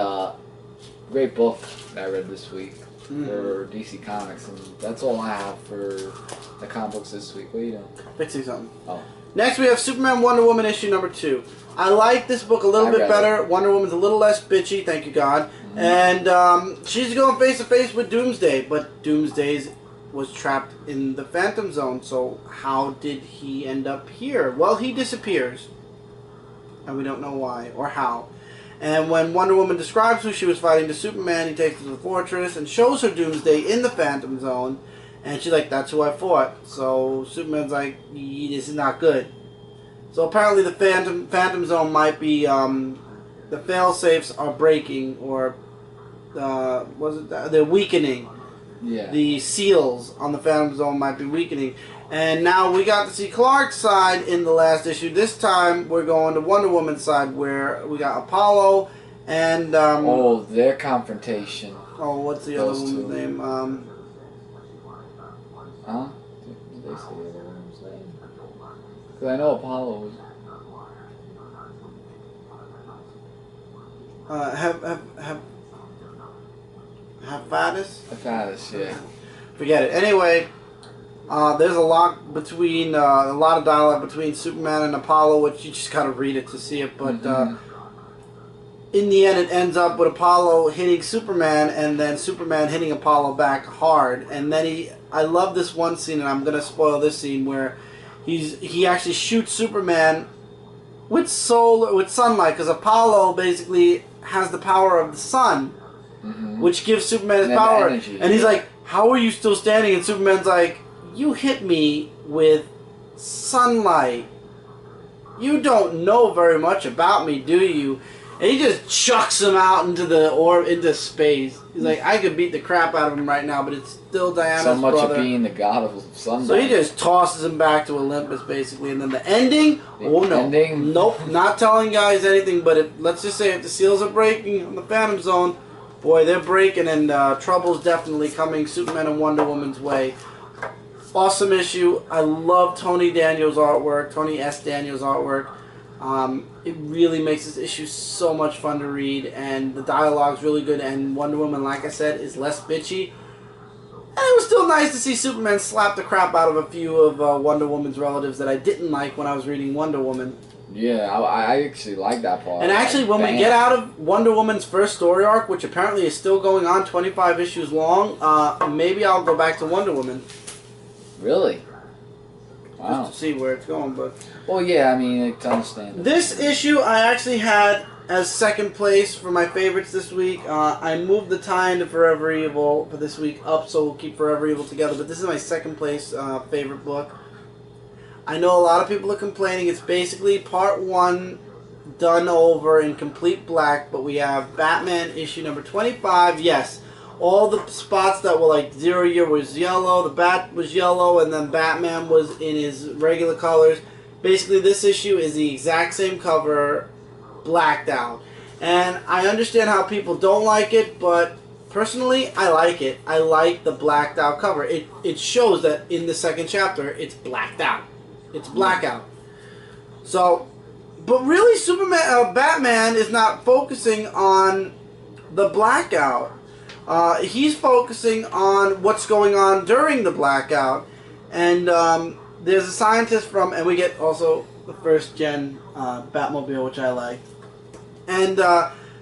great book that I read this week. For DC Comics, and that's all I have for the comic books this week. What are you doing?
Fixing something.
Oh.
Next we have Superman Wonder Woman issue number 2. I like this book a little bit better. Wonder Woman's a little less bitchy, thank you God. And she's going face to face with Doomsday, but Doomsday was trapped in the Phantom Zone, so how did he end up here? Well, he disappears, and we don't know why or how. And when Wonder Woman describes who she was fighting to Superman, he takes her to the fortress and shows her Doomsday in the Phantom Zone. And she's like, that's who I fought. So Superman's like, this is not good. So apparently the Phantom Zone might be, the fail-safes are breaking, or, they're weakening.
Yeah.
The seals on the Phantom Zone might be weakening. And now we got to see Clark's side in the last issue. This time we're going to Wonder Woman's side, where we got Apollo and...
their confrontation.
Oh, what's the other woman's name?
Huh? Did they say the other woman's name? Because I know Apollo was... Hephaestus, yeah.
Forget it. Anyway, there's a lot of dialogue between Superman and Apollo, which you just gotta read it to see it. But in the end, it ends up with Apollo hitting Superman, and then Superman hitting Apollo back hard. And then I love this one scene, and I'm gonna spoil this scene where he actually shoots Superman with sunlight, because Apollo basically has the power of the sun. Which gives Superman his power. And he's like, how are you still standing? And Superman's like, you hit me with sunlight. You don't know very much about me, do you? And he just chucks him out into space. He's like, I could beat the crap out of him right now, but it's still Diana's brother.
So much of being the god of sunlight.
So he just tosses him back to Olympus, basically. And then the ending, nope, not telling guys anything, but let's just say if the seals are breaking on the Phantom Zone, boy, they're breaking, and trouble's definitely coming Superman and Wonder Woman's way. Awesome issue. I love Tony S. Daniels' artwork. It really makes this issue so much fun to read, and the dialogue's really good, and Wonder Woman, like I said, is less bitchy. And it was still nice to see Superman slap the crap out of a few of Wonder Woman's relatives that I didn't like when I was reading Wonder Woman.
Yeah, I actually like that part.
And actually, when we get out of Wonder Woman's first story arc, which apparently is still going on, 25 issues long, maybe I'll go back to Wonder Woman.
Really? Wow.
Just to see where it's going, but...
Well, yeah, I mean, it's understandable.
This issue I actually had as second place for my favorites this week. I moved the tie-in to Forever Evil for this week up, so we'll keep Forever Evil together, but this is my second place favorite book. I know a lot of people are complaining. It's basically part 1 done over in complete black, but we have Batman issue number 25. Yes, all the spots that were like 0 year was yellow, the Bat was yellow, and then Batman was in his regular colors. Basically, this issue is the exact same cover, blacked out. And I understand how people don't like it, but personally, I like it. I like the blacked out cover. It shows that in the second chapter, it's blacked out. It's blackout. So, but really, Batman is not focusing on the blackout. He's focusing on what's going on during the blackout. And there's a scientist and we get also the first gen Batmobile, which I like. And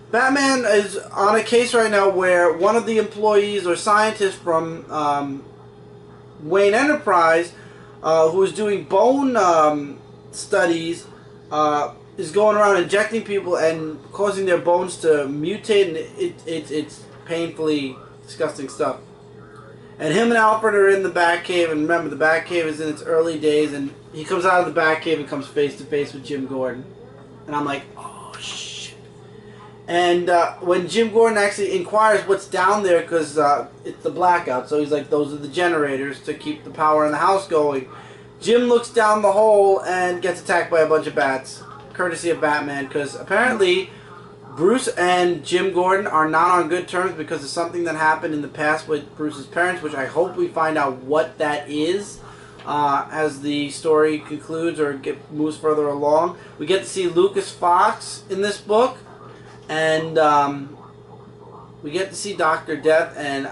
Batman is on a case right now where one of the employees or scientists from Wayne Enterprise, who is doing bone studies, is going around injecting people and causing their bones to mutate, and it's painfully disgusting stuff. And him and Alfred are in the Batcave, and remember, the Batcave is in its early days, and he comes out of the Batcave and comes face to face with Jim Gordon. And I'm like, oh, shit. And when Jim Gordon actually inquires what's down there, because it's the blackout, so he's like, those are the generators to keep the power in the house going. Jim looks down the hole and gets attacked by a bunch of bats, courtesy of Batman, because apparently Bruce and Jim Gordon are not on good terms because of something that happened in the past with Bruce's parents, which I hope we find out what that is as the story concludes or moves further along. We get to see Lucas Fox in this book, and we get to see Dr. Death, and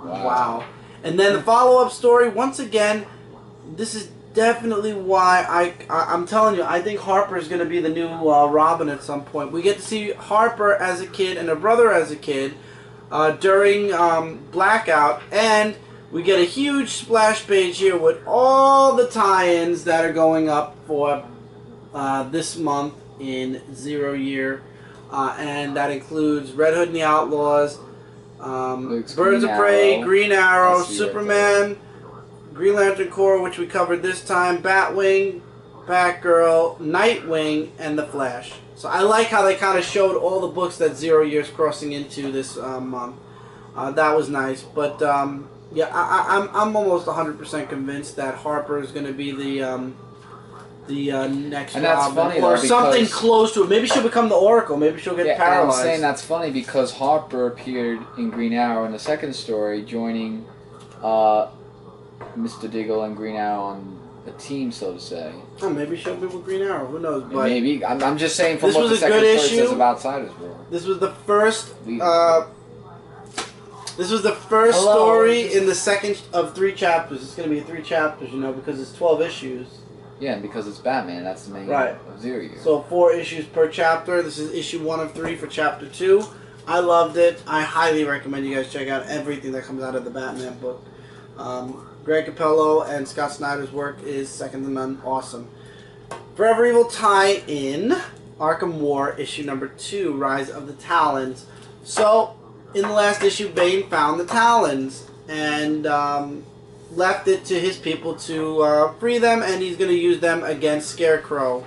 wow. And then the follow-up story, once again, this is definitely why I'm telling you, I think Harper is going to be the new Robin at some point. We get to see Harper as a kid and her brother as a kid during Blackout, and we get a huge splash page here with all the tie-ins that are going up for this month in 0 year, and that includes Red Hood and the Outlaws, Birds of Prey, Green Arrow, Superman, Green Lantern Corps, which we covered this time, Batwing, Batgirl, Nightwing, and The Flash. So I like how they kind of showed all the books that 0 Year's crossing into this month. That was nice. But yeah, I'm almost 100% convinced that Harper is going to be the next
and that's
Robin,
funny,
or
though,
something close to it. Maybe she'll become the Oracle. Maybe she'll get paralyzed.
I'm saying that's funny because Harper appeared in Green Arrow in the second story, joining Mr. Diggle and Green Arrow on a team, so to say.
Oh, maybe she'll be with Green Arrow. Who knows? But
maybe. I'm just saying from
this
what
was
the
a
second
good
story
issue.
says about Sidesboro.
This was the first. This was the first
Hello.
story in the second of 3 chapters. It's going to be 3 chapters, you know, because it's 12 issues.
Yeah, and because it's Batman, that's the main
Right.
of 0 Year.
So 4 issues per chapter. This is issue 1 of 3 for chapter 2. I loved it. I highly recommend you guys check out everything that comes out of the Batman book. Greg Capullo and Scott Snyder's work is second to none. Awesome. Forever Evil tie-in, Arkham War, issue number 2, Rise of the Talons. So, in the last issue, Bane found the Talons and left it to his people to free them, and he's going to use them against Scarecrow.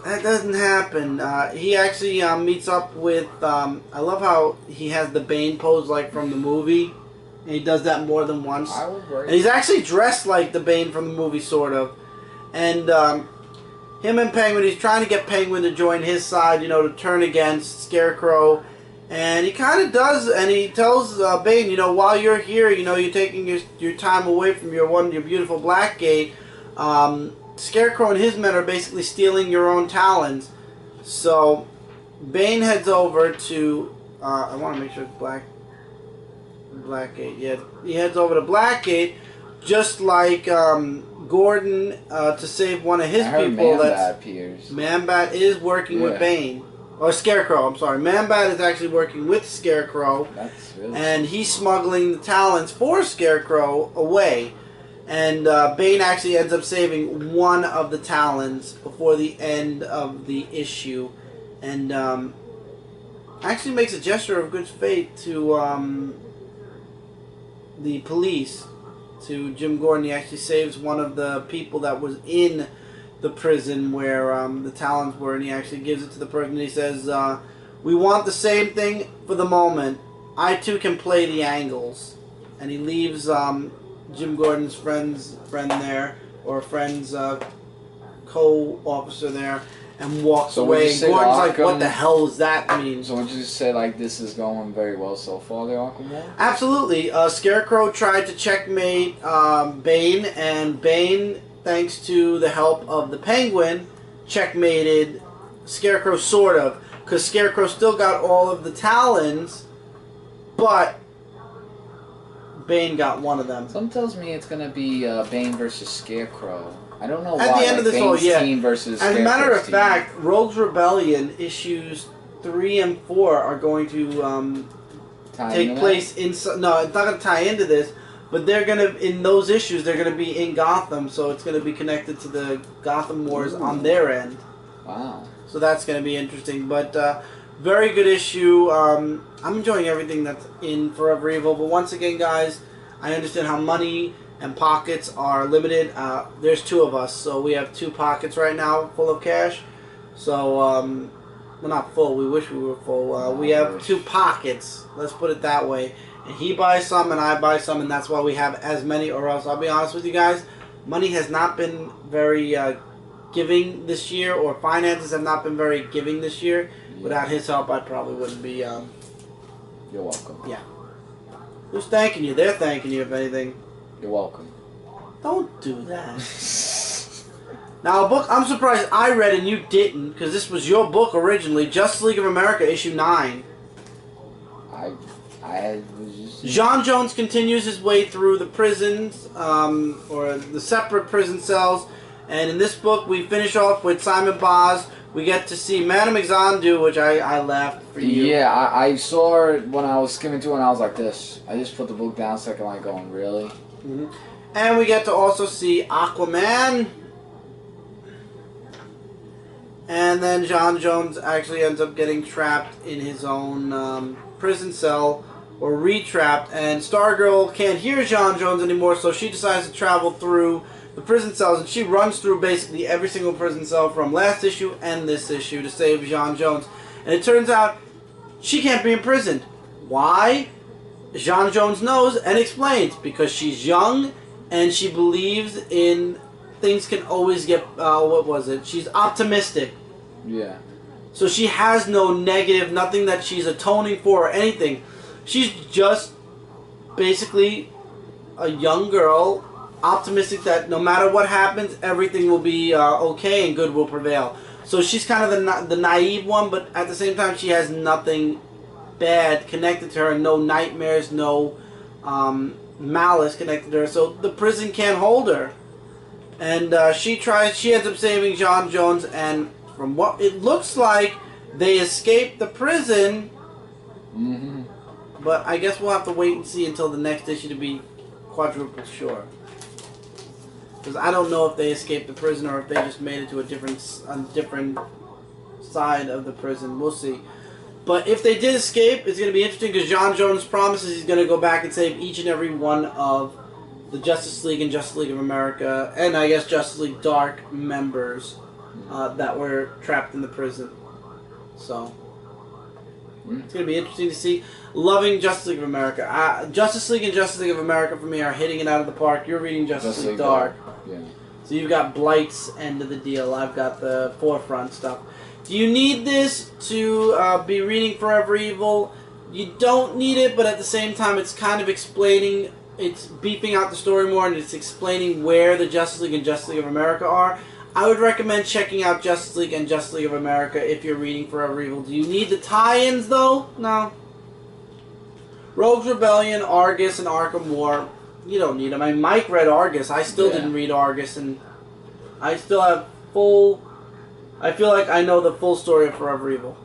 That doesn't happen. He actually meets up with... I love how he has the Bane pose like from the movie. And he does that more than once.
I will break.
And he's actually dressed like the Bane from the movie, sort of. And him and Penguin, he's trying to get Penguin to join his side, you know, to turn against Scarecrow. And he kind of does, and he tells Bane, you know, while you're here, you know, you're taking your time away from your beautiful Blackgate. Scarecrow and his men are basically stealing your own talons. So Bane heads over to, I want to make sure it's Blackgate. Yeah, he heads over to Blackgate, just like Gordon to save one of his people.
Man-Bat appears.
Man-Bat is working with Bane. Or Scarecrow, I'm sorry. Man-Bat is actually working with Scarecrow.
That's really
and he's smuggling the talons for Scarecrow away. And Bane actually ends up saving one of the talons before the end of the issue. And actually makes a gesture of good faith to the police, to Jim Gordon. He actually saves one of the people that was in the prison where the talons were, and he actually gives it to the person. He says, we want the same thing for the moment. I too can play the angles. And he leaves Jim Gordon's friend there, or friend's co-officer there, and walks away. And Gordon's like, what the hell does that mean?
So would you just say, like, this is going very well so far, the Arkham War?
Absolutely. Scarecrow tried to checkmate Bane, and Bane, thanks to the help of the Penguin, checkmated Scarecrow, sort of. Because Scarecrow still got all of the talons, but Bane got one of them.
Something tells me it's going to be Bane versus Scarecrow. I don't know why.
At the end of this whole, yeah.
Team versus
As a matter of
team.
fact, Rogue's Rebellion issues 3 and 4 are going to take place in. No, it's not going to tie into this, but they're going to, in those issues, they're going to be in Gotham, so it's going to be connected to the Gotham Wars on their end.
Wow.
So that's going to be interesting, but very good issue. I'm enjoying everything that's in Forever Evil, but once again, guys, I understand how money and pockets are limited. There's 2 of us, so we have 2 pockets right now full of cash. So, we're not full. We wish we were full. We have 2 pockets. Let's put it that way. And he buys some, and I buy some, and that's why we have as many. Or else, I'll be honest with you guys, money has not been very giving this year, or finances have not been very giving this year. Yeah. Without his help, I probably wouldn't be.
You're welcome.
Yeah. Who's thanking you? They're thanking you, if anything.
You're welcome.
Don't do that. Now, a book I'm surprised I read and you didn't, because this was your book originally, Justice League of America, issue 9.
I was just...
John Jones continues his way through the prisons, or the separate prison cells, and in this book we finish off with Simon Boz. We get to see Madame Xanadu, which I laughed for you.
Yeah, I saw it when I was skimming through, and I was like this. I just put the book down a second, like going, really?
Mm-hmm. And we get to also see Aquaman. And then John Jones actually ends up getting trapped in his own prison cell or re-trapped, and Stargirl can't hear J'onn J'onzz anymore, so she decides to travel through the prison cells, and she runs through basically every single prison cell from last issue and this issue to save J'onn J'onzz. And it turns out she can't be imprisoned. Why? J'onn J'onzz knows and explains. Because she's young and she believes in things can always get, what was it? She's optimistic.
Yeah.
So she has no negative, nothing that she's atoning for or anything. She's just basically a young girl, optimistic that no matter what happens, everything will be okay and good will prevail. So she's kind of the naive one, but at the same time she has nothing bad connected to her, and no nightmares, no malice connected to her. So the prison can't hold her. And she ends up saving J'onn J'onzz, and from what it looks like, they escaped the prison.
Mm-hmm.
But I guess we'll have to wait and see until the next issue to be quadruple sure. Because I don't know if they escaped the prison or if they just made it to a different side of the prison. We'll see. But if they did escape, it's going to be interesting because J'onn J'onzz promises he's going to go back and save each and every one of the Justice League and Justice League of America, and I guess Justice League Dark members that were trapped in the prison. So it's going to be interesting to see. Loving Justice League of America. Justice League and Justice League of America for me are hitting it out of the park. You're reading Justice League Dark.
Yeah.
So you've got Blight's end of the deal. I've got the forefront stuff. Do you need this to be reading Forever Evil? You don't need it, but at the same time it's kind of explaining, it's beefing out the story more, and it's explaining where the Justice League and Justice League of America are. I would recommend checking out Justice League and Justice League of America if you're reading Forever Evil. Do you need the tie-ins, though? No. Rogue's Rebellion, Argus, and Arkham War, you don't need them. I mean, Mike read Argus. I still didn't read Argus, and I still have full... I feel like I know the full story of Forever Evil.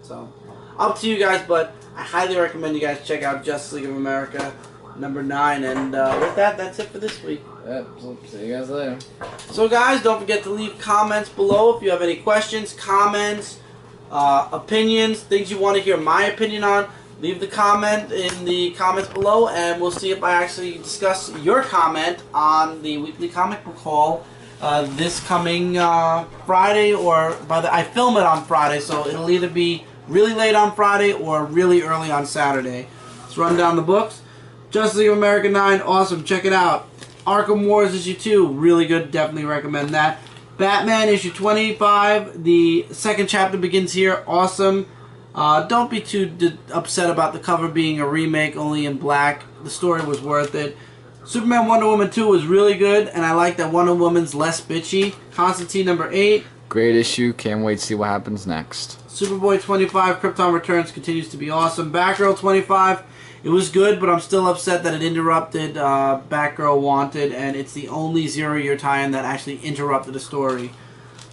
So, up to you guys, but I highly recommend you guys check out Justice League of America #9. And with that, that's it for this week.
Yep, so see you guys later.
So guys, don't forget to leave comments below if you have any questions, comments, opinions, things you want to hear my opinion on. Leave the comment in the comments below, and we'll see if I actually discuss your comment on the weekly comic book haul this coming Friday, or I film it on Friday, so it'll either be really late on Friday or really early on Saturday. Let's run down the books. Justice League of America 9, awesome, check it out. Arkham Wars issue 2, really good, definitely recommend that. Batman issue 25, the second chapter begins here, awesome. Don't be too upset about the cover being a remake, only in black. The story was worth it. Superman Wonder Woman 2 was really good, and I like that Wonder Woman's less bitchy. Constantine #8.
Great issue, can't wait to see what happens next.
Superboy 25, Krypton Returns continues to be awesome. Batgirl 25, it was good, but I'm still upset that it interrupted Batgirl Wanted, and it's the only zero-year tie-in that actually interrupted the story.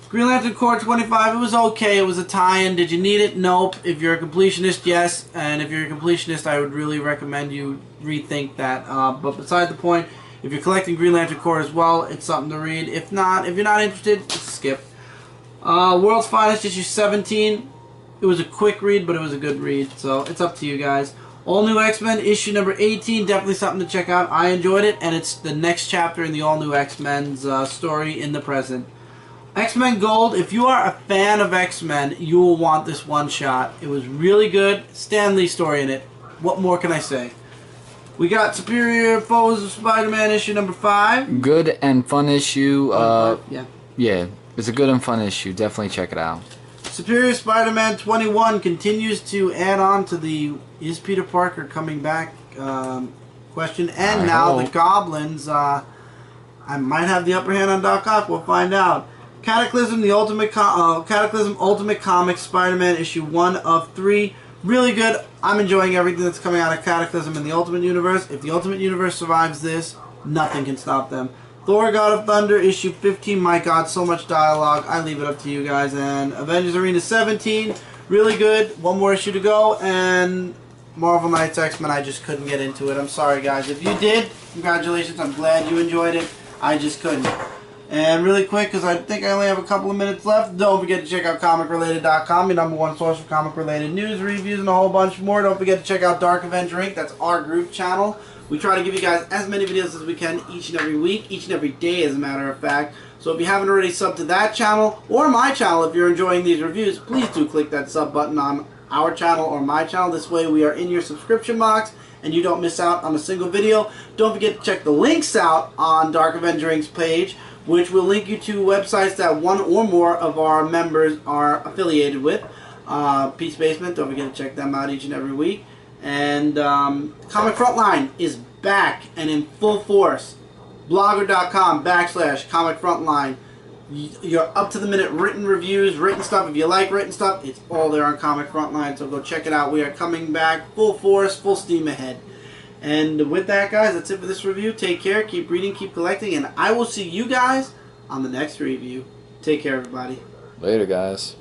Green Lantern Corps 25, it was okay, it was a tie-in. Did you need it? Nope. If you're a completionist, yes, and if you're a completionist, I would really recommend you rethink that. But beside the point, if you're collecting Green Lantern Corps as well, it's something to read. If not, if you're not interested, just skip. World's Finest issue 17, it was a quick read, but it was a good read, so it's up to you guys. All New X-Men issue number 18, definitely something to check out. I enjoyed it, and it's the next chapter in the All New X-Men's story in the present. X-Men Gold, if you are a fan of X-Men, you will want this one shot. It was really good. Stan Lee story in it. What more can I say? We got Superior Foes of Spider-Man issue number 5.
Good and fun issue.
Yeah,
it's a good and fun issue. Definitely check it out.
Superior Spider-Man 21 continues to add on to the is Peter Parker coming back question. And now the Goblins, I might have the upper hand on Doc Ock. We'll find out. Cataclysm, the Cataclysm Ultimate Comics Spider-Man issue 1 of 3. Really good. I'm enjoying everything that's coming out of Cataclysm in the Ultimate Universe. If the Ultimate Universe survives this, nothing can stop them. Thor, God of Thunder, issue 15. My God, so much dialogue. I leave it up to you guys. And Avengers Arena 17. Really good. One more issue to go. And Marvel Knights X-Men, I just couldn't get into it. I'm sorry, guys. If you did, congratulations. I'm glad you enjoyed it. I just couldn't. And really quick, because I think I only have a couple of minutes left, don't forget to check out comicrelated.com, your #1 source for comic-related news, reviews, and a whole bunch more. Don't forget to check out Dark Avenger Inc. That's our group channel. We try to give you guys as many videos as we can each and every week, each and every day, as a matter of fact. So if you haven't already subbed to that channel, or my channel, if you're enjoying these reviews, please do click that sub button on our channel or my channel. This way we are in your subscription box, and you don't miss out on a single video. Don't forget to check the links out on Dark Avenger Inc.'s page, which will link you to websites that one or more of our members are affiliated with. Peace Basement, don't forget to check them out each and every week. And Comic Frontline is back and in full force. Blogger.com/Comic Frontline. Your up-to-the-minute written reviews, written stuff. If you like written stuff, it's all there on Comic Frontline, so go check it out. We are coming back full force, full steam ahead. And with that, guys, that's it for this review. Take care, keep reading, keep collecting, and I will see you guys on the next review. Take care, everybody.
Later, guys.